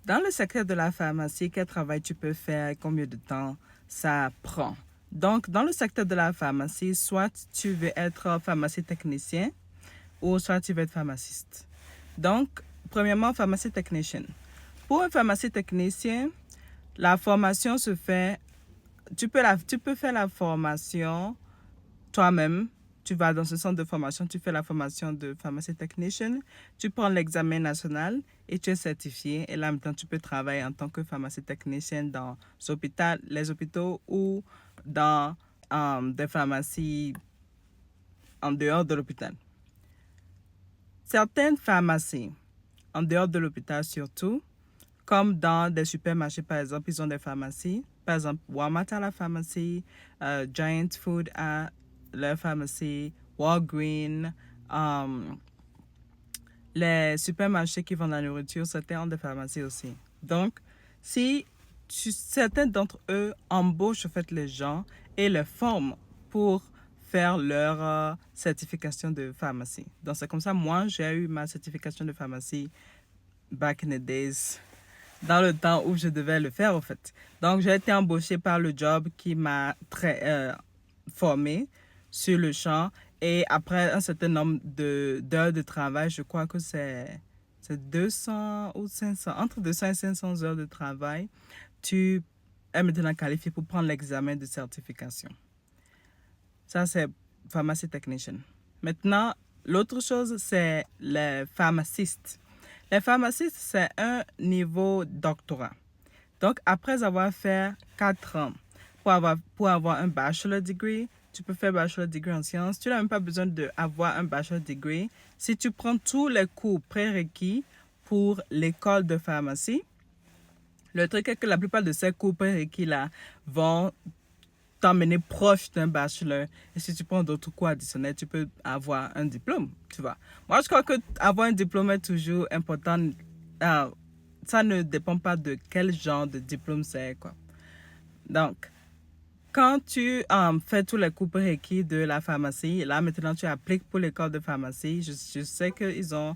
Dans le secteur de la pharmacie, quel travail tu peux faire et combien de temps ça prend? Donc, dans le secteur de la pharmacie, soit tu veux être pharmacien technicien ou soit tu veux être pharmaciste. Donc, premièrement, pharmacie technicien. Pour un pharmacien technicien, la formation se fait, tu peux faire la formation toi-même. Tu vas dans ce centre de formation, tu fais la formation de pharmacie technician, tu prends l'examen national et tu es certifié. Et là, maintenant, tu peux travailler en tant que pharmacie technicien dans les hôpitaux ou dans des pharmacies en dehors de l'hôpital. Certaines pharmacies, en dehors de l'hôpital surtout, comme dans des supermarchés, par exemple, ils ont des pharmacies. Par exemple, Walmart a la pharmacie, Giant Food a leur pharmacie, Walgreens, les supermarchés qui vendent la nourriture, certains ont des pharmacies aussi. Donc, si certains d'entre eux embauchent en fait les gens et les forment pour faire leur certification de pharmacie. Donc, c'est comme ça, moi, j'ai eu ma certification de pharmacie back in the days, dans le temps où je devais le faire, en fait. Donc, j'ai été embauchée par le job qui m'a très formée sur le champ. Et après un certain nombre d'heures de travail, je crois que c'est 200 ou 500, entre 200 et 500 heures de travail, tu es maintenant qualifié pour prendre l'examen de certification. Ça, c'est pharmacie technician. Maintenant, l'autre chose, c'est les pharmacistes. Les pharmacistes, c'est un niveau doctorat. Donc, après avoir fait 4 ans pour avoir un bachelor degree, tu peux faire bachelor degree en sciences. Tu n'as même pas besoin d'avoir un bachelor degree. Si tu prends tous les cours prérequis pour l'école de pharmacie, le truc est que la plupart de ces cours prérequis-là vont t'emmener proche d'un bachelor. Et si tu prends d'autres cours additionnels, tu peux avoir un diplôme, tu vois. Moi, je crois que avoir un diplôme est toujours important. Ça ne dépend pas de quel genre de diplôme c'est, quoi. Donc, quand tu fais tous les cours requis de la pharmacie, là, maintenant, tu appliques pour l'école de pharmacie. Je sais qu'ils ont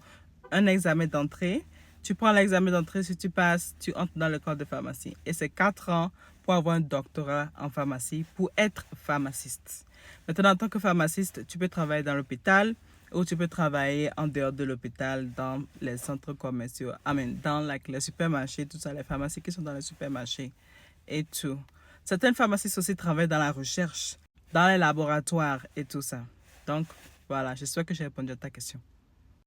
un examen d'entrée. Tu prends l'examen d'entrée, si tu passes, tu entres dans l'école de pharmacie. Et c'est 4 ans pour avoir un doctorat en pharmacie, pour être pharmaciste. Maintenant, en tant que pharmaciste, tu peux travailler dans l'hôpital ou tu peux travailler en dehors de l'hôpital, dans les centres commerciaux, dans les supermarchés, tout ça, les pharmacies qui sont dans les supermarchés et tout. Certaines pharmacistes aussi travaillent dans la recherche, dans les laboratoires et tout ça. Donc, voilà, j'espère que j'ai répondu à ta question.